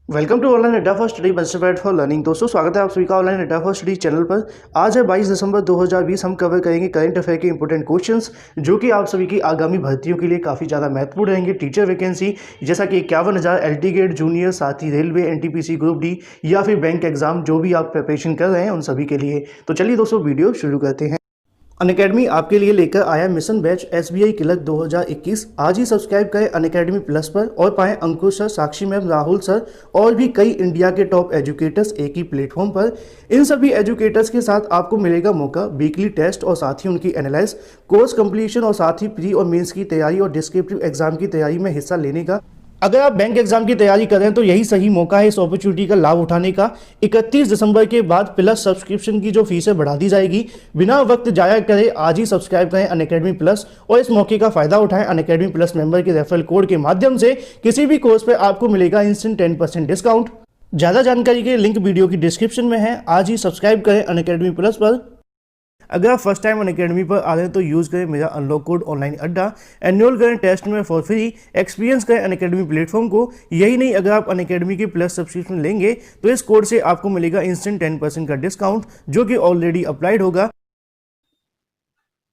Welcome to online अड्डा for study best for learning. दोस्तों स्वागत है आप सभी का ऑनलाइन अड्डा फॉर स्टडी चैनल पर। आज है 22 दिसंबर 2020। हम कवर करेंगे करंट अफेयर के इंपॉर्टेंट क्वेश्चंस जो कि आप सभी की आगामी भर्तियों के लिए काफ़ी ज़्यादा महत्वपूर्ण रहेंगे। टीचर वैकेंसी जैसा कि 51,000 एलटी गेट जूनियर, साथ ही रेलवे, एनटीपीसी ग्रुप डी या फिर बैंक एग्जाम जो भी आप प्रिपरेशन कर रहे हैं उन सभी के लिए। तो चलिए दोस्तों वीडियो शुरू करते हैं। अनअकैडमी आपके लिए लेकर आया मिशन बैच एसबीआई क्लर्क 2021। आज ही सब्सक्राइब करें अनअकैडमी प्लस पर और पाएं अंकुश सर, साक्षी मैम, राहुल सर और भी कई इंडिया के टॉप एजुकेटर्स एक ही प्लेटफॉर्म पर। इन सभी एजुकेटर्स के साथ आपको मिलेगा मौका वीकली टेस्ट और साथ ही उनकी एनालाइज, कोर्स कंप्लीशन और साथ ही प्री और मेंस की तैयारी और डिस्क्रिप्टिव एग्जाम की तैयारी में हिस्सा लेने का। अगर आप बैंक एग्जाम की तैयारी कर रहे हैं तो यही सही मौका है इस अपॉर्चुनिटी का लाभ उठाने का। 31 दिसंबर के बाद प्लस सब्सक्रिप्शन की जो फीस है बढ़ा दी जाएगी। बिना वक्त जाया करें आज ही सब्सक्राइब करें अनअकैडमी प्लस और इस मौके का फायदा उठाएं। अनअकैडमी प्लस मेंबर के रेफरल कोड के माध्यम से किसी भी कोर्स पर आपको मिलेगा इंस्टेंट 10% डिस्काउंट। ज़्यादा जानकारी के लिंक वीडियो की डिस्क्रिप्शन में है। आज ही सब्सक्राइब करें अनअकैडमी प्लस पर। अगर आप फर्स्ट टाइम अनअकैडमी पर आ रहे हैं तो यूज़ करें मेरा अनलॉक कोड ऑनलाइन अड्डा। एनरोल करें टेस्ट में फॉर फ्री। एक्सपीरियंस करें अनअकैडमी प्लेटफॉर्म को। यही नहीं, अगर आप अनअकैडमी की प्लस सब्सक्रिप्शन लेंगे तो इस कोड से आपको मिलेगा इंस्टेंट 10% का डिस्काउंट जो कि ऑलरेडी अप्लाइड होगा।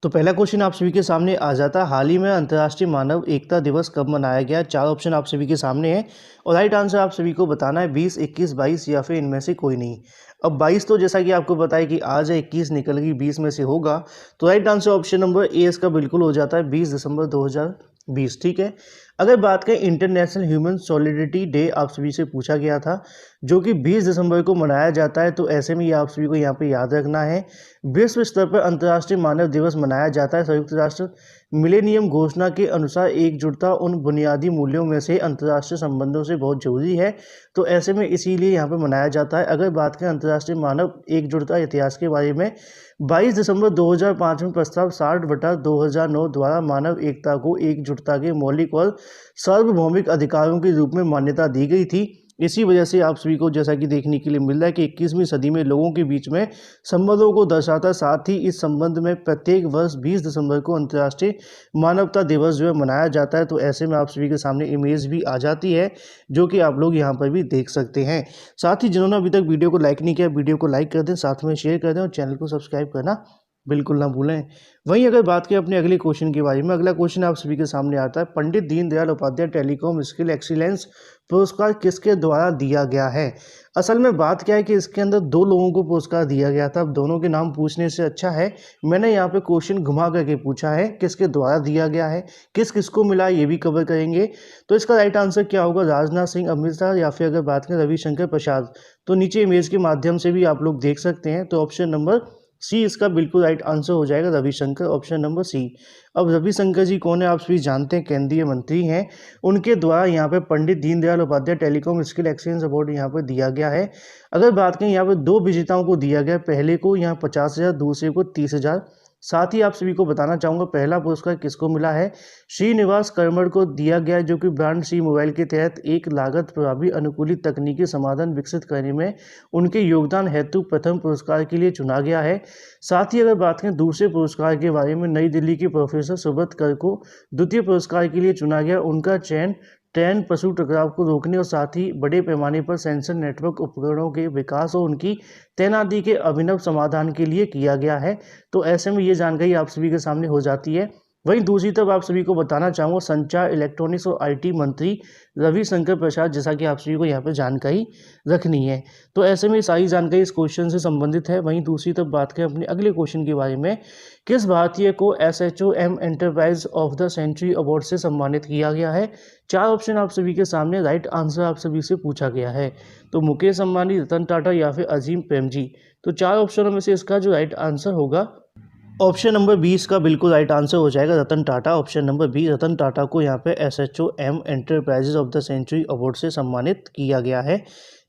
तो पहला क्वेश्चन आप सभी के सामने आ जाता है, हाल ही में अंतर्राष्ट्रीय मानव एकता दिवस कब मनाया गया। 4 ऑप्शन आप सभी के सामने हैं और राइट आंसर आप सभी को बताना है 20, 21, 22 या फिर इनमें से कोई नहीं। अब 22 तो जैसा कि आपको पता है कि आज है, 21 निकल गई, 20 में से होगा तो right answer option number A इसका बिल्कुल हो जाता है 20 दिसंबर 2020। ठीक है। अगर बात करें इंटरनेशनल ह्यूमन सॉलिडरिटी डे आप सभी से पूछा गया था जो कि 20 दिसंबर को मनाया जाता है, तो ऐसे में ये आप सभी को यहाँ पे याद रखना है। विश्व स्तर पर अंतर्राष्ट्रीय मानव दिवस मनाया जाता है। संयुक्त राष्ट्र मिलेनियम घोषणा के अनुसार एकजुटता उन बुनियादी मूल्यों में से अंतर्राष्ट्रीय संबंधों से बहुत जरूरी है, तो ऐसे में इसीलिए यहाँ पे मनाया जाता है। अगर बात करें अंतर्राष्ट्रीय मानव एकजुटता इतिहास के बारे में, 22 दिसंबर 2005 में प्रस्ताव 60/2009 द्वारा मानव एकता को एकजुटता के मौलिक और सार्वभौमिक अधिकारों के रूप में मान्यता दी गई थी। इसी वजह से आप सभी को जैसा कि देखने के लिए मिल रहा है कि 21वीं सदी में लोगों के बीच में संबंधों को दर्शाता, साथ ही इस संबंध में प्रत्येक वर्ष 20 दिसंबर को अंतर्राष्ट्रीय मानवता दिवस जो है मनाया जाता है। तो ऐसे में आप सभी के सामने इमेज भी आ जाती है जो कि आप लोग यहाँ पर भी देख सकते हैं। साथ ही जिन्होंने अभी तक वीडियो को लाइक नहीं किया, वीडियो को लाइक कर दें, साथ में शेयर कर दें और चैनल को सब्सक्राइब करना बिल्कुल ना भूलें। वहीं अगर बात करें अपने अगले क्वेश्चन के बारे में, अगला क्वेश्चन आप सभी के सामने आता है, Pandit Deendayal Upadhyay telecom skill excellence पुरस्कार किसके द्वारा दिया गया है। असल में बात क्या है कि इसके अंदर 2 लोगों को पुरस्कार दिया गया था। अब दोनों के नाम पूछने से अच्छा है मैंने यहाँ पे क्वेश्चन घुमा करके पूछा है किसके द्वारा दिया गया है, किस किसको मिला, ये भी कवर करेंगे। तो इसका राइट आंसर क्या होगा, राजनाथ सिंह, अमित शाह या फिर अगर बात करें रविशंकर प्रसाद, तो नीचे इमेज के माध्यम से भी आप लोग देख सकते हैं। तो ऑप्शन नंबर सी इसका बिल्कुल राइट आंसर हो जाएगा, रविशंकर, ऑप्शन नंबर सी। अब रविशंकर जी कौन है आप सभी जानते हैं, केंद्रीय मंत्री हैं। उनके द्वारा यहाँ पे Pandit Deendayal Upadhyay telecom skill exchange award यहाँ पे दिया गया है। अगर बात करें यहाँ पे 2 विजेताओं को दिया गया, पहले को यहाँ 50,000, दूसरे को 30,000। साथ ही आप सभी को बताना चाहूँगा पहला पुरस्कार किसको मिला है, श्रीनिवास कर्मड़ को दिया गया है जो कि ब्रांड सी मोबाइल के तहत एक लागत प्रभावी अनुकूलित तकनीकी समाधान विकसित करने में उनके योगदान हेतु प्रथम पुरस्कार के लिए चुना गया है। साथ ही अगर बात करें दूसरे पुरस्कार के बारे में, नई दिल्ली के प्रोफेसर सुब्रत कर को द्वितीय पुरस्कार के लिए चुना गया। उनका चयन ट्रेन पशु टकराव को रोकने और साथ ही बड़े पैमाने पर सेंसर नेटवर्क उपकरणों के विकास और उनकी तैनाती के अभिनव समाधान के लिए किया गया है। तो ऐसे में ये जानकारी आप सभी के सामने हो जाती है। वहीं दूसरी तरफ आप सभी को बताना चाहूँगा संचार, इलेक्ट्रॉनिक्स और आईटी मंत्री रविशंकर प्रसाद, जैसा कि आप सभी को यहाँ पर जानकारी रखनी है। तो ऐसे में सारी जानकारी इस क्वेश्चन से संबंधित है। वहीं दूसरी तरफ बात करें अपने अगले क्वेश्चन के बारे में, किस भारतीय को SHOM enterprise of the century award से सम्मानित किया गया है। 4 ऑप्शन आप सभी के सामने, राइट आंसर आप सभी से पूछा गया है। तो मुकेश अंबानी, रतन टाटा या फिर अजीम प्रेमजी। तो 4 ऑप्शनों में से इसका जो राइट आंसर होगा ऑप्शन नंबर 20 का बिल्कुल राइट आंसर हो जाएगा, Ratan Tata. Option number B, Ratan Tata को यहाँ पे SHOM enterprises of the century award से सम्मानित किया गया है।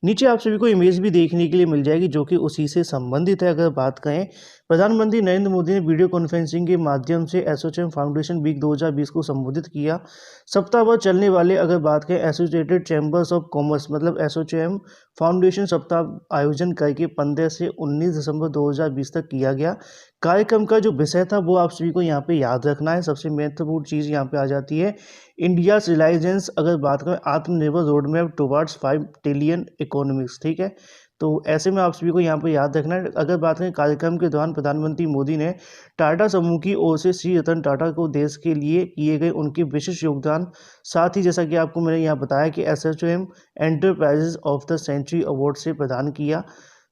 नीचे आप सभी को इमेज भी देखने के लिए मिल जाएगी जो कि उसी से संबंधित है। अगर बात करें, प्रधानमंत्री नरेंद्र मोदी ने वीडियो कॉन्फ्रेंसिंग के माध्यम से एसोचैम फाउंडेशन वीक 2020 को संबोधित किया। सप्ताह भर चलने वाले अगर बात करें एसोसिएटेड चैम्बर्स ऑफ कॉमर्स मतलब एसोचैम फाउंडेशन सप्ताह आयोजन करके 15 से 19 दिसंबर 2020 तक किया गया। कार्यक्रम का जो विषय था वो आप सभी को यहाँ पे याद रखना है। सबसे महत्वपूर्ण चीज़ यहाँ पे आ जाती है, इंडियाज रिलायंस अगर बात करें आत्मनिर्भर road map towards 5 trillion economics, ठीक है। तो ऐसे में आप सभी को यहाँ पर याद रखना है। अगर बात करें कार्यक्रम के दौरान प्रधानमंत्री मोदी ने टाटा समूह की ओर से श्री रतन टाटा को देश के लिए किए गए उनके विशिष्ट योगदान, साथ ही जैसा कि आपको मैंने यहाँ बताया कि ASSOCHAM enterprises of the century award से प्रदान किया,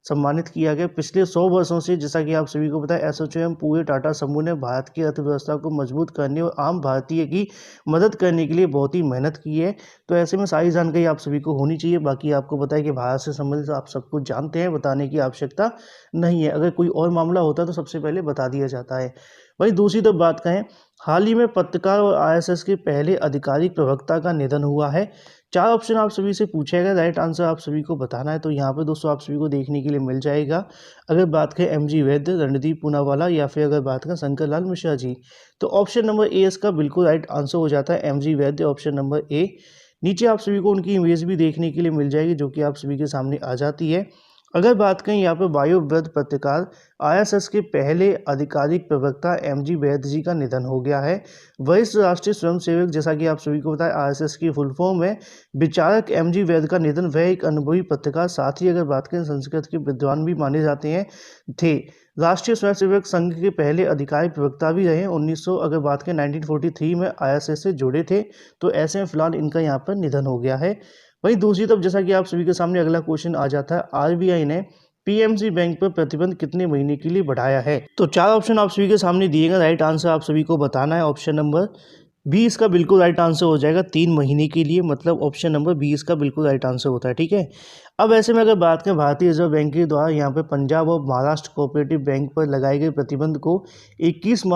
सम्मानित किया गया। पिछले 100 वर्षों से जैसा कि आप सभी को पता है एसोचैम पूरे टाटा समूह ने भारत की अर्थव्यवस्था को मजबूत करने और आम भारतीय की मदद करने के लिए बहुत ही मेहनत की है। तो ऐसे में सारी जानकारी आप सभी को होनी चाहिए। बाकी आपको पता है कि भारत से संबंधित आप सब कुछ जानते हैं, बताने की आवश्यकता नहीं है। अगर कोई और मामला होता है तो सबसे पहले बता दिया जाता है। वहीं दूसरी तरफ बात करें, हाल ही में पत्रकार और आईएसएस के पहले आधिकारिक प्रवक्ता का निधन हुआ है। 4 ऑप्शन आप सभी से पूछा गया, राइट आंसर आप सभी को बताना है। तो यहाँ पे दोस्तों आप सभी को देखने के लिए मिल जाएगा। अगर बात करें एमजी वैद्य, रणदीप पूनावाला या फिर अगर बात करें शंकर लाल मिश्रा जी, तो ऑप्शन नंबर ए इसका बिल्कुल राइट आंसर हो जाता है, MG Vaidya, option number A. नीचे आप सभी को उनकी इमेज भी देखने के लिए मिल जाएगी जो कि आप सभी के सामने आ जाती है। अगर बात करें यहाँ पर वायुव्रत पत्रकार आईएसएस के पहले आधिकारिक प्रवक्ता एमजी वैद्य जी का निधन हो गया है। वरिष्ठ राष्ट्रीय स्वयंसेवक, जैसा कि आप सभी को पता है आईएसएस की फुल फॉर्म है, विचारक एमजी वैद्य का निधन। वह एक अनुभवी पत्रकार, साथ ही अगर बात करें संस्कृत के विद्वान भी माने जाते हैं थे। राष्ट्रीय स्वयंसेवक संघ के पहले अधिकारी प्रवक्ता भी रहे। 1900 अगर बात करें 1943 में आईएसएस से जुड़े थे। तो ऐसे में फिलहाल इनका यहाँ पर निधन हो गया है। वहीं दूसरी तरफ जैसा कि आप सभी के सामने अगला क्वेश्चन आ जाता है, आरबीआई ने पीएमसी बैंक पर प्रतिबंध कितने महीने के लिए बढ़ाया है। तो 4 ऑप्शन आप सभी के सामने दिए गए, राइट आंसर आप सभी को बताना है। ऑप्शन नंबर बी इसका बिल्कुल राइट आंसर हो जाएगा, 3 महीने के लिए, मतलब ऑप्शन नंबर बी इसका बिल्कुल राइट आंसर होता है, ठीक है। अब ऐसे में अगर बात करें भारतीय रिजर्व बैंक के द्वारा यहाँ पे पंजाब और महाराष्ट्र कोऑपरेटिव बैंक पर लगाए गए प्रतिबंध को 31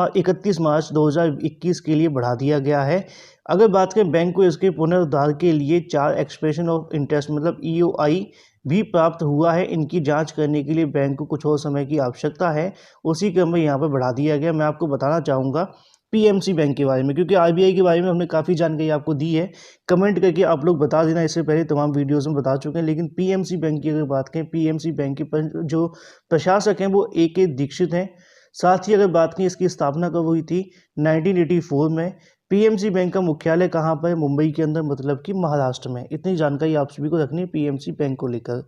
मार्च 2021 के लिए बढ़ा दिया गया है। अगर बात करें बैंक को इसके पुनरुद्धार के लिए 4 एक्सप्रेशन ऑफ इंटरेस्ट मतलब ईओआई भी प्राप्त हुआ है। इनकी जांच करने के लिए बैंक को कुछ और समय की आवश्यकता है, उसी क्रम में यहाँ पर बढ़ा दिया गया। मैं आपको बताना चाहूँगा पीएमसी बैंक के बारे में, क्योंकि आरबीआई के बारे में हमने काफ़ी जानकारी आपको दी है। कमेंट करके आप लोग बता देना, इससे पहले तमाम वीडियोज़ में बता चुके हैं। लेकिन पीएमसी बैंक की अगर बात करें, पीएमसी बैंक के जो प्रशासक हैं वो ए दीक्षित हैं। साथ ही अगर बात करें इसकी स्थापना कब हुई थी, 1984 में। पीएमसी बैंक का मुख्यालय कहाँ पर है, मुंबई के अंदर, मतलब कि महाराष्ट्र में। इतनी जानकारी आप सभी को रखनी है पीएमसी बैंक को लेकर।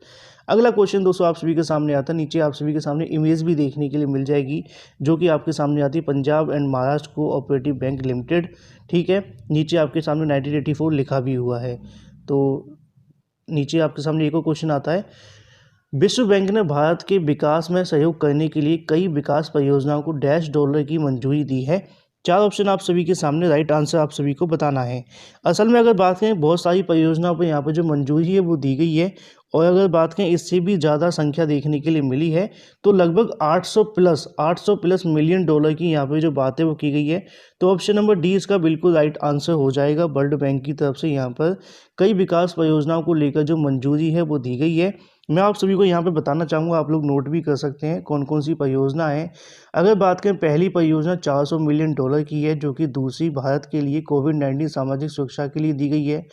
अगला क्वेश्चन दोस्तों आप सभी के सामने आता है, नीचे आप सभी के सामने इमेज भी देखने के लिए मिल जाएगी जो कि आपके सामने आती है, Punjab and Maharashtra cooperative bank limited, ठीक है। नीचे आपके सामने 1984 लिखा भी हुआ है। तो नीचे आपके सामने एक और क्वेश्चन आता है, विश्व बैंक ने भारत के विकास में सहयोग करने के लिए कई विकास परियोजनाओं को $डॉलर की मंजूरी दी है। 4 ऑप्शन आप सभी के सामने, राइट आंसर आप सभी को बताना है। असल में अगर बात करें बहुत सारी परियोजनाओं पर यहाँ पर जो मंजूरी है वो दी गई है, और अगर बात करें इससे भी ज़्यादा संख्या देखने के लिए मिली है। तो लगभग 800 प्लस मिलियन डॉलर की यहाँ पे जो बात है वो की गई है। तो ऑप्शन नंबर डी इसका बिल्कुल राइट आंसर हो जाएगा। वर्ल्ड बैंक की तरफ से यहाँ पर कई विकास परियोजनाओं को लेकर जो मंजूरी है वो दी गई है। मैं आप सभी को यहाँ पे बताना चाहूँगा, आप लोग नोट भी कर सकते हैं कौन कौन सी परियोजना है। अगर बात करें पहली परियोजना 400 मिलियन डॉलर की है, जो कि दूसरी भारत के लिए कोविड-19 सामाजिक सुरक्षा के लिए दी गई है।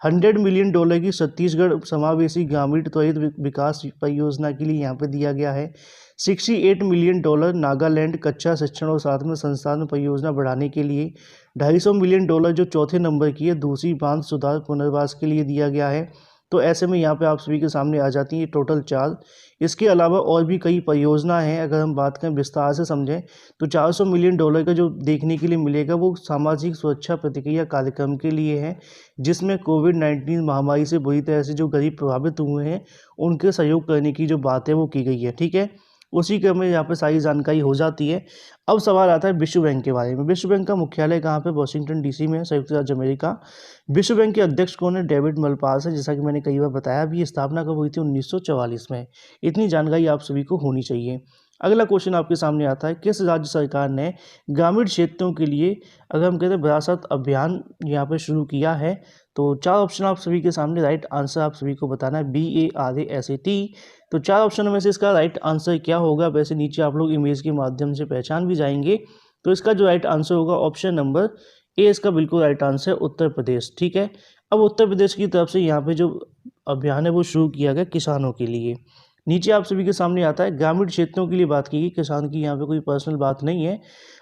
100 मिलियन डॉलर की छत्तीसगढ़ समावेशी ग्रामीण त्वरित विकास परियोजना के लिए यहाँ पे दिया गया है। 68 मिलियन डॉलर नागालैंड कच्चा शिक्षण और साथ में संसाधन परियोजना बढ़ाने के लिए। 250 मिलियन डॉलर जो चौथे नंबर की है, दूसरी बांध सुधार पुनर्वास के लिए दिया गया है। तो ऐसे में यहाँ पे आप सभी के सामने आ जाती है टोटल 4। इसके अलावा और भी कई परियोजना हैं। अगर हम बात करें विस्तार से समझें तो 400 मिलियन डॉलर का जो देखने के लिए मिलेगा वो सामाजिक सुरक्षा प्रतिक्रिया कार्यक्रम के लिए है, जिसमें कोविड-19 महामारी से बुरी तरह से जो गरीब प्रभावित हुए हैं उनके सहयोग करने की जो बात है वो की गई है, ठीक है। उसी क्रम में यहाँ पे सारी जानकारी हो जाती है। अब सवाल आता है विश्व बैंक के बारे में। विश्व बैंक का मुख्यालय कहाँ पे, वाशिंगटन डीसी में, संयुक्त राज्य अमेरिका। विश्व बैंक के अध्यक्ष कौन है, डेविड मलपास है, जैसा कि मैंने कई बार बताया भी। स्थापना कब हुई थी, 1944 में। इतनी जानकारी आप सभी को होनी चाहिए। अगला क्वेश्चन आपके सामने आता है, किस राज्य सरकार ने ग्रामीण क्षेत्रों के लिए अगर हम कहते हैं विरासत अभियान यहाँ पे शुरू किया है। तो 4 ऑप्शन आप सभी के सामने, राइट आंसर आप सभी को बताना है, BARASAT। तो 4 ऑप्शन में से इसका राइट आंसर क्या होगा, वैसे नीचे आप लोग इमेज के माध्यम से पहचान भी जाएंगे। तो इसका जो राइट आंसर होगा ऑप्शन नंबर ए इसका बिल्कुल राइट आंसर, उत्तर प्रदेश, ठीक है। अब उत्तर प्रदेश की तरफ से यहाँ पे जो अभियान है वो शुरू किया गया किसानों के लिए। नीचे आप सभी के सामने आता है ग्रामीण क्षेत्रों के लिए बात की गई, किसान की यहाँ पे कोई पर्सनल बात नहीं है।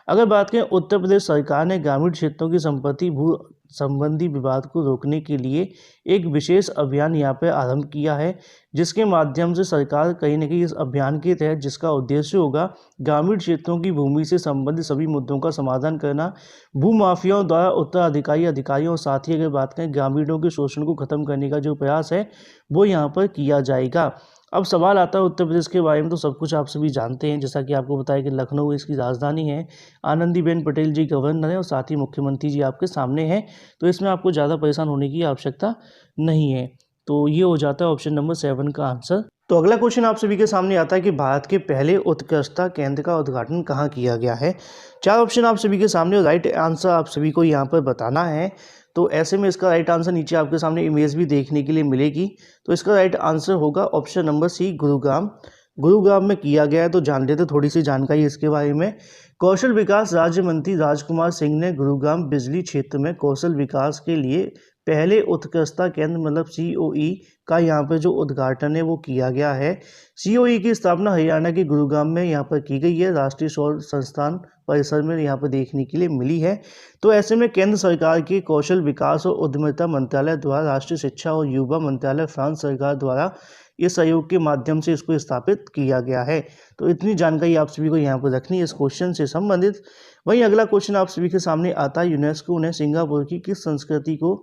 अगर बात करें उत्तर प्रदेश सरकार ने ग्रामीण क्षेत्रों की संपत्ति भू संबंधी विवाद को रोकने के लिए एक विशेष अभियान यहाँ पे आरंभ किया है, जिसके माध्यम से सरकार कहीं ना कहीं इस अभियान के तहत जिसका उद्देश्य होगा ग्रामीण क्षेत्रों की भूमि से संबंधित सभी मुद्दों का समाधान करना, भूमाफियाओं द्वारा उत्तराधिकारी अधिकारियों और साथ ही अगर बात करें ग्रामीणों के शोषण को खत्म करने का जो प्रयास है वो यहाँ पर किया जाएगा। अब सवाल आता है उत्तर प्रदेश के बारे में, तो सब कुछ आप सभी जानते हैं, जैसा कि आपको बताया कि लखनऊ इसकी राजधानी है, आनंदीबेन पटेल जी गवर्नर है और साथ ही मुख्यमंत्री जी आपके सामने हैं, तो इसमें आपको ज़्यादा परेशान होने की आवश्यकता नहीं है। तो ये हो जाता है ऑप्शन नंबर 7 का आंसर। तो अगला क्वेश्चन आप सभी के सामने आता है कि भारत के पहले उत्कृष्टता केंद्र का उद्घाटन कहाँ किया गया है। 4 ऑप्शन आप सभी के सामने, राइट आंसर आप सभी को यहाँ पर बताना है। तो ऐसे में इसका राइट आंसर नीचे आपके सामने इमेज भी देखने के लिए मिलेगी। तो इसका राइट आंसर होगा option number C, Gurugram. Gurugram में किया गया है। तो जान लेते थोड़ी सी जानकारी इसके बारे में। कौशल विकास राज्य मंत्री राजकुमार सिंह ने गुरुग्राम बिजली क्षेत्र में कौशल विकास के लिए पहले उत्कृष्टता केंद्र मतलब COE का यहाँ पर जो उद्घाटन है वो किया गया है। COE की स्थापना हरियाणा के गुरुग्राम में यहाँ पर की गई है, राष्ट्रीय सौर संस्थान परिसर में यहाँ पर देखने के लिए मिली है। तो ऐसे में केंद्र सरकार के कौशल विकास और उद्यमिता मंत्रालय द्वारा राष्ट्रीय शिक्षा और युवा मंत्रालय फ्रांस सरकार द्वारा इस सहयोग के माध्यम से इसको स्थापित किया गया है। तो इतनी जानकारी आप सभी को यहाँ पर रखनी है इस क्वेश्चन से संबंधित। वहीं अगला क्वेश्चन आप सभी के सामने आता है, यूनेस्को ने सिंगापुर की किस संस्कृति को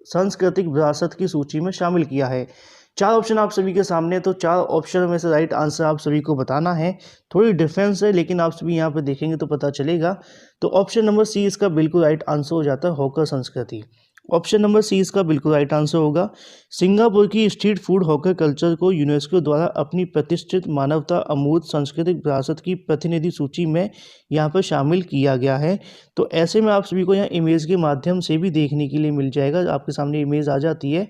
सांस्कृतिक विरासत की सूची में शामिल किया है। 4 ऑप्शन आप सभी के सामने। तो 4 ऑप्शन में से राइट आंसर आप सभी को बताना है। थोड़ी डिफरेंस है लेकिन आप सभी यहाँ पे देखेंगे तो पता चलेगा। तो ऑप्शन नंबर सी इसका बिल्कुल राइट आंसर हो जाता है, हॉकर संस्कृति। ऑप्शन नंबर सी इसका बिल्कुल राइट आंसर होगा। सिंगापुर की स्ट्रीट फूड हॉकर कल्चर को यूनेस्को द्वारा अपनी प्रतिष्ठित मानवता अमूर्त सांस्कृतिक विरासत की प्रतिनिधि सूची में यहाँ पर शामिल किया गया है। तो ऐसे में आप सभी को यहाँ इमेज के माध्यम से भी देखने के लिए मिल जाएगा, आपके सामने इमेज आ जाती है।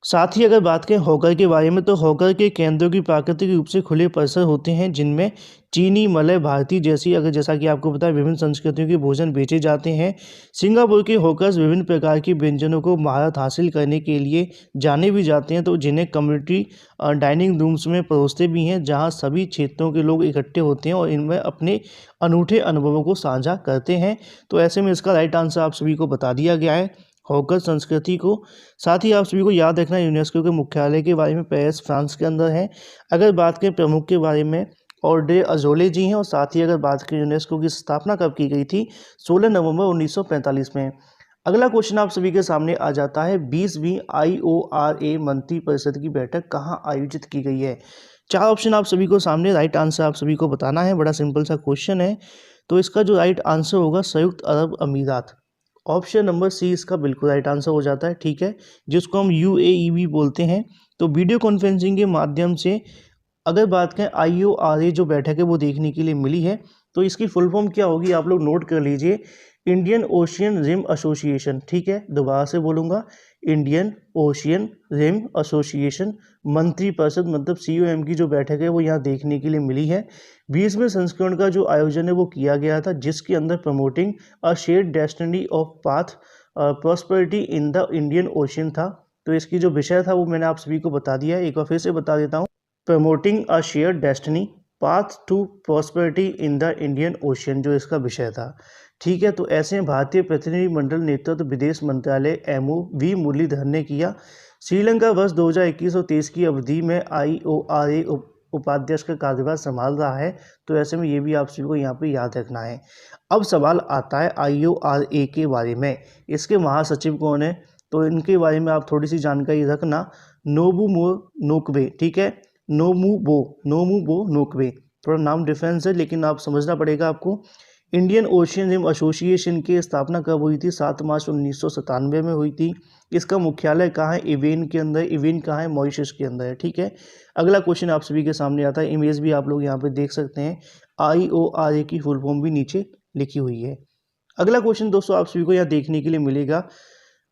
साथ ही अगर बात करें हॉकर के बारे में, तो हॉकर के केंद्रों की प्राकृतिक रूप से खुले परिसर होते हैं जिनमें चीनी, मलय, भारतीय जैसा कि आपको पता है विभिन्न संस्कृतियों के भोजन बेचे जाते हैं। सिंगापुर के हॉकर्स विभिन्न प्रकार के व्यंजनों को महारत हासिल करने के लिए जाने भी जाते हैं, तो जिन्हें कम्युनिटी डाइनिंग रूम्स में परोसते भी हैं, जहां सभी क्षेत्रों के लोग इकट्ठे होते हैं और इनमें अपने अनूठे अनुभवों को साझा करते हैं। तो ऐसे में इसका राइट आंसर आप सभी को बता दिया गया है, हॉकर संस्कृति को। साथ ही आप सभी को याद रखना यूनेस्को के मुख्यालय के बारे में, पेरिस फ्रांस के अंदर है। अगर बात करें प्रमुख के बारे में, ऑड्रे अजोले जी हैं। और साथ ही अगर बात करें यूनेस्को की स्थापना कब की गई थी, 16 नवंबर 1945 में। अगला क्वेश्चन आप सभी के सामने आ जाता है, 20वीं IORA मंत्री परिषद की बैठक कहाँ आयोजित की गई है। 4 ऑप्शन आप सभी को सामने, राइट आंसर आप सभी को बताना है। बड़ा सिंपल सा क्वेश्चन है। तो इसका जो राइट आंसर होगा संयुक्त अरब अमीरात। ऑप्शन नंबर सी इसका बिल्कुल राइट आंसर हो जाता है, ठीक है, जिसको हम UAE भी बोलते हैं। तो वीडियो कॉन्फ्रेंसिंग के माध्यम से अगर बात करें IORA जो बैठक है वो देखने के लिए मिली है। तो इसकी फुल फॉर्म क्या होगी आप लोग नोट कर लीजिए, इंडियन ओशियन रिम एसोसिएशन। ठीक है, दोबारा से बोलूँगा, इंडियन ओशियन रिम एसोसिएशन मंत्री परिषद मतलब COM की जो बैठक है वो यहाँ देखने के लिए मिली है। 20वें संस्करण का जो आयोजन है वो किया गया था, जिसके अंदर promoting a shared destiny of path prosperity in the Indian ocean था। तो इसकी जो विषय था वो मैंने आप सभी को बता दिया है, एक बार फिर से बता देता हूँ, promoting a shared destiny path to prosperity in the Indian ocean जो इसका विषय था। ठीक है, तो ऐसे भारतीय प्रतिनिधिमंडल नेतृत्व विदेश मंत्रालय MOV मुरलीधरन ने किया। श्रीलंका वर्ष 2021 और 23 की अवधि में IORA उपाध्यक्ष का कार्यभार संभाल रहा है। तो ऐसे में ये भी आप सभी को यहाँ पे याद रखना है। अब सवाल आता है IORA के बारे में, इसके महासचिव कौन है, तो इनके बारे में आप थोड़ी सी जानकारी रखना। नोबुमो नोकबे, ठीक है, नोमुबो नोकबे, थोड़ा नाम डिफरेंस है लेकिन आप समझना पड़ेगा आपको। इंडियन ओशियन रिम एसोसिएशन की स्थापना कब हुई थी, 7 मार्च 1997 में हुई थी। इसका मुख्यालय कहाँ है, इवेन के अंदर। इवेन कहाँ है, मॉरिशस के अंदर है। ठीक है, अगला क्वेश्चन आप सभी के सामने आता है, इमेज भी आप लोग यहाँ पे देख सकते हैं, IORA की फुल फॉर्म भी नीचे लिखी हुई है। अगला क्वेश्चन दोस्तों आप सभी को यहाँ देखने के लिए मिलेगा,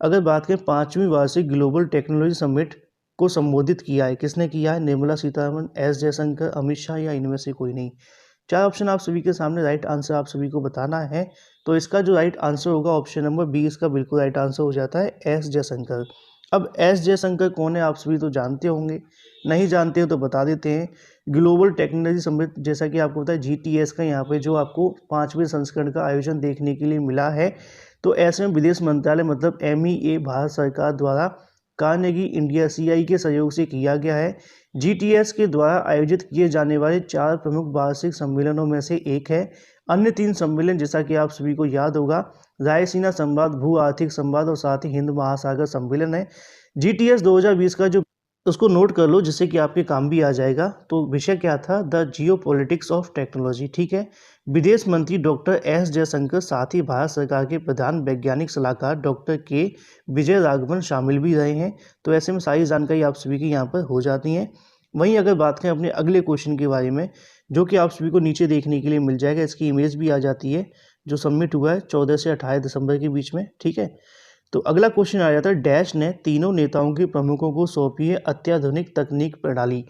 अगर बात करें 5वीं वार्षिक ग्लोबल टेक्नोलॉजी समिट को संबोधित किया है, किसने किया है, निर्मला सीतारमण, S जयशंकर, अमित शाह या इनमें से कोई नहीं। 4 ऑप्शन आप सभी के सामने, राइट आंसर आप सभी को बताना है। तो इसका जो राइट आंसर होगा ऑप्शन नंबर बी इसका बिल्कुल राइट आंसर हो जाता है, S जयशंकर। अब एस जयशंकर कौन है, आप सभी तो जानते होंगे, नहीं जानते हो तो बता देते हैं। ग्लोबल टेक्नोलॉजी समिट, जैसा कि आपको पता है GTS का यहाँ पे जो आपको 5वें संस्करण का आयोजन देखने के लिए मिला है। तो ऐसे में विदेश मंत्रालय मतलब MEA भारत सरकार द्वारा कार्नेगी इंडिया CI के सहयोग से किया गया है। GTS के द्वारा आयोजित किए जाने वाले 4 प्रमुख वार्षिक सम्मेलनों में से एक है। अन्य 3 सम्मेलन जैसा कि आप सभी को याद होगा, रायसीना संवाद, भू आर्थिक संवाद और साथ ही हिंद महासागर सम्मेलन है। GTS 2020 का जो, उसको नोट कर लो जिससे कि आपके काम भी आ जाएगा। तो विषय क्या था, द जियोपॉलिटिक्स ऑफ टेक्नोलॉजी। ठीक है, विदेश मंत्री डॉक्टर एस जयशंकर, साथ ही भारत सरकार के प्रधान वैज्ञानिक सलाहकार डॉक्टर के विजय राघवन शामिल भी रहे हैं। तो ऐसे में सारी जानकारी आप सभी की यहाँ पर हो जाती है। वहीं अगर बात करें अपने अगले क्वेश्चन के बारे में, जो कि आप सभी को नीचे देखने के लिए मिल जाएगा, इसकी इमेज भी आ जाती है, जो सबमिट हुआ है 14 से 28 दिसंबर के बीच में। ठीक है, तो अगला क्वेश्चन आ जाता है, डैश ने तीनों नेताओं के प्रमुखों को सौंपी है अत्याधुनिक तकनीक प्रणाली,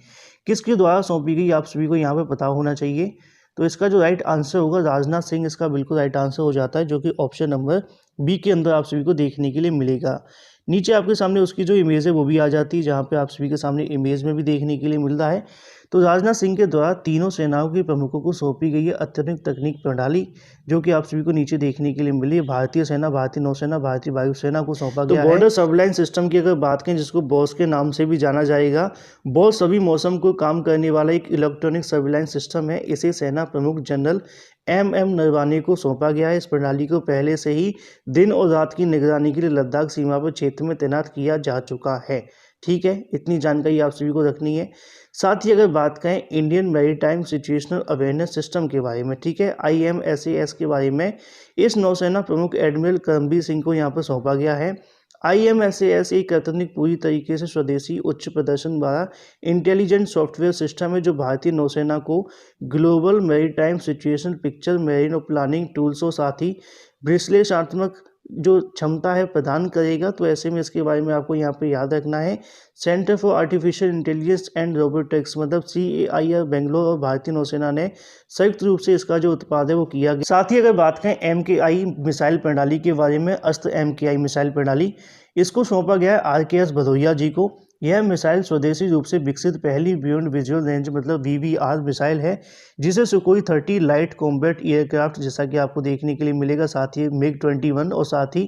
किसके द्वारा सौंपी गई, आप सभी को यहाँ पे पता होना चाहिए। तो इसका जो राइट आंसर होगा राजनाथ सिंह, इसका बिल्कुल राइट आंसर हो जाता है, जो कि ऑप्शन नंबर बी के अंदर आप सभी को देखने के लिए मिलेगा। नीचे आपके सामने उसकी जो इमेज है वो भी आ जाती है, जहाँ पे आप सभी के सामने इमेज में भी देखने के लिए मिल रहा है। तो राजनाथ सिंह के द्वारा तीनों सेनाओं के प्रमुखों को सौंपी गई है अत्याधुनिक तकनीक प्रणाली, जो कि आप सभी को नीचे देखने के लिए मिली है। भारतीय सेना, भारतीय नौसेना, भारतीय वायुसेना को सौंपा गया है। बॉर्डर सर्विलांस सिस्टम की अगर बात करें, जिसको बॉस के नाम से भी जाना जाएगा, बॉस सभी मौसम को काम करने वाला एक इलेक्ट्रॉनिक सर्विलांस सिस्टम है। इसे सेना प्रमुख जनरल MM नरवाने को सौंपा गया है। इस प्रणाली को पहले से ही दिन और रात की निगरानी के लिए लद्दाख सीमा पर क्षेत्र में तैनात किया जा चुका है। ठीक है, इतनी जानकारी आप सभी को रखनी है। साथ ही अगर बात करें Indian maritime situational awareness system के बारे में, ठीक है, IMSAS के बारे में, इस नौसेना प्रमुख एडमिरल करमबीर सिंह को यहाँ पर सौंपा गया है। IMSAS एक अत्याधुनिक पूरी तरीके से स्वदेशी उच्च प्रदर्शन वाला इंटेलिजेंट सॉफ्टवेयर सिस्टम है, जो भारतीय नौसेना को global maritime situation picture, marine और प्लानिंग टूल्स और साथ ही विश्लेषणात्मक जो क्षमता है प्रदान करेगा। तो ऐसे में इसके बारे में आपको यहाँ पे याद रखना है, centre for artificial intelligence and robotics मतलब CAIR बेंगलोर और भारतीय नौसेना ने संयुक्त रूप से इसका जो उत्पाद है वो किया गया। साथ ही अगर बात करें MKI मिसाइल प्रणाली के बारे में, अस्त्र MKI मिसाइल प्रणाली, इसको सौंपा गया है RKS भदौरिया जी को। यह मिसाइल स्वदेशी रूप से विकसित पहली बियॉन्ड विजुअल रेंज मतलब BVR मिसाइल है, जिसे सुखोई 30 लाइट कॉम्बैट एयरक्राफ्ट जैसा कि आपको देखने के लिए मिलेगा, साथ ही MiG-21 और साथ ही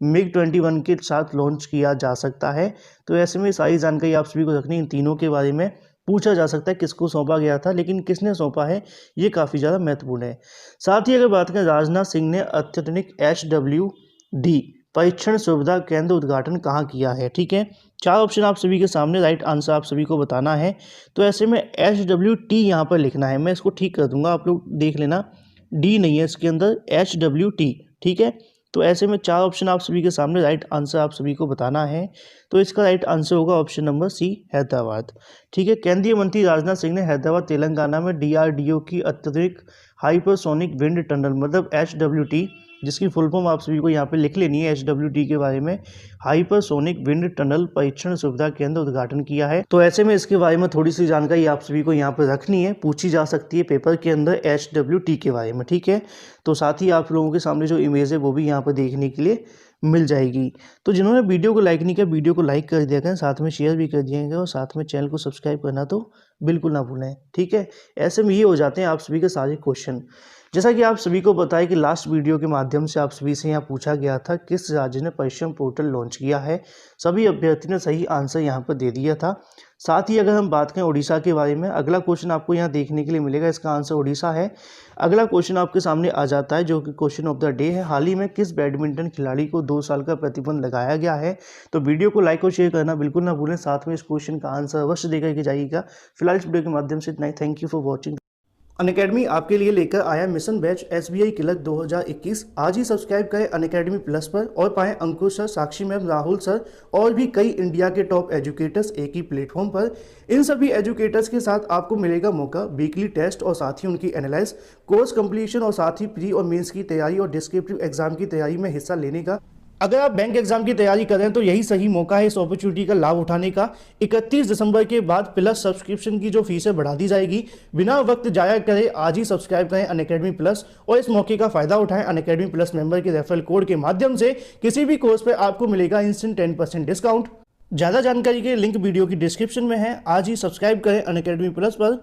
MiG-21 के साथ लॉन्च किया जा सकता है। तो ऐसे में सारी जानकारी आप सभी को रखनी, इन तीनों के बारे में पूछा जा सकता है किसको सौंपा गया था, लेकिन किसने सौंपा है ये काफ़ी ज़्यादा महत्वपूर्ण है। साथ ही अगर बात करें, राजनाथ सिंह ने अत्याधुनिक HWD परीक्षण सुविधा केंद्र उद्घाटन कहाँ किया है। ठीक है, 4 ऑप्शन आप सभी के सामने, राइट आंसर आप सभी को बताना है। तो ऐसे में HWT यहाँ पर लिखना है, मैं इसको ठीक कर दूंगा, आप लोग देख लेना, D नहीं है इसके अंदर, HWT। ठीक है, तो ऐसे में 4 ऑप्शन आप सभी के सामने, राइट आंसर आप सभी को बताना है। तो इसका राइट आंसर होगा ऑप्शन नंबर C, हैदराबाद। ठीक है, केंद्रीय मंत्री राजनाथ सिंह ने हैदराबाद तेलंगाना में DRDO की अत्यधिक हाइपरसोनिक विंड टनल मतलब HWT, जिसकी फुल फॉर्म आप सभी को यहाँ पे लिख लेनी है, HWT के बारे में, हाइपरसोनिक विंड टनल परीक्षण सुविधा केंद्र उद्घाटन किया है। तो ऐसे में इसके बारे में थोड़ी सी जानकारी आप सभी को यहाँ पर रखनी है, पूछी जा सकती है पेपर के अंदर HWT के बारे में। ठीक है, तो साथ ही आप लोगों के सामने जो इमेज है वो भी यहाँ पर देखने के लिए मिल जाएगी। तो जिन्होंने वीडियो को लाइक नहीं किया, वीडियो को लाइक कर दिया करें, साथ में शेयर भी कर दिएगा और साथ में चैनल को सब्सक्राइब करना तो बिल्कुल ना भूलें। ठीक है, ऐसे में ये हो जाते हैं आप सभी के सारे क्वेश्चन। जैसा कि आप सभी को पता है कि लास्ट वीडियो के माध्यम से आप सभी से यहाँ पूछा गया था किस राज्य ने परिश्रम पोर्टल लॉन्च किया है, सभी अभ्यर्थी ने सही आंसर यहाँ पर दे दिया था। साथ ही अगर हम बात करें उड़ीसा के बारे में, अगला क्वेश्चन आपको यहाँ देखने के लिए मिलेगा, इसका आंसर उड़ीसा है। अगला क्वेश्चन आपके सामने आ जाता है जो कि क्वेश्चन ऑफ द डे है, हाल ही में किस बैडमिंटन खिलाड़ी को 2 साल का प्रतिबंध लगाया गया है। तो वीडियो को लाइक और शेयर करना बिल्कुल ना भूलें, साथ में इस क्वेश्चन का आंसर अवश्य देकर के जाइएगा। फिलहाल इस वीडियो के माध्यम से इतना ही, thank you for watching. Unacademy आपके लिए लेकर आया मिशन बैच SBI क्लर्क 2021। आज ही सब्सक्राइब करें अनअकैडमी प्लस पर और पाएं अंकुश सर, साक्षी मैम, राहुल सर और भी कई इंडिया के टॉप एजुकेटर्स एक ही प्लेटफॉर्म पर। इन सभी एजुकेटर्स के साथ आपको मिलेगा मौका वीकली टेस्ट और साथ ही उनकी एनालाइज, कोर्स कंप्लीशन और साथ ही प्री और मेंस की तैयारी और डिस्क्रिप्टिव एग्जाम की तैयारी में हिस्सा लेने का। अगर आप बैंक एग्जाम की तैयारी कर रहे हैं तो यही सही मौका है इस अपॉर्चुनिटी का लाभ उठाने का। 31 दिसंबर के बाद प्लस सब्सक्रिप्शन की जो फीसें बढ़ा दी जाएगी। बिना वक्त जाया करें, आज ही सब्सक्राइब करें अनअकैडमी प्लस और इस मौके का फायदा उठाएं। अनअकैडमी प्लस मेंबर के रेफरल कोड के माध्यम से किसी भी कोर्स पर आपको मिलेगा इंस्टेंट 10% डिस्काउंट। ज़्यादा जानकारी के लिंक वीडियो की डिस्क्रिप्शन में है। आज ही सब्सक्राइब करें अनअकैडमी प्लस पर।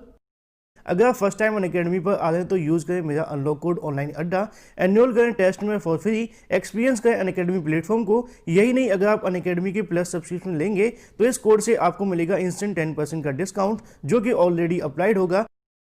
अगर आप फर्स्ट टाइम अनअकैडमी पर आ रहे हैं तो यूज़ करें मेरा अनलॉक कोड ऑनलाइन अड्डा। एनरोल करें टेस्ट में फॉर फ्री। एक्सपीरियंस करें अनअकैडमी प्लेटफॉर्म को। यही नहीं, अगर आप अनअकैडमी के प्लस सब्सक्रिप्शन लेंगे तो इस कोड से आपको मिलेगा इंस्टेंट 10% का डिस्काउंट, जो कि ऑलरेडी अप्लाइड होगा।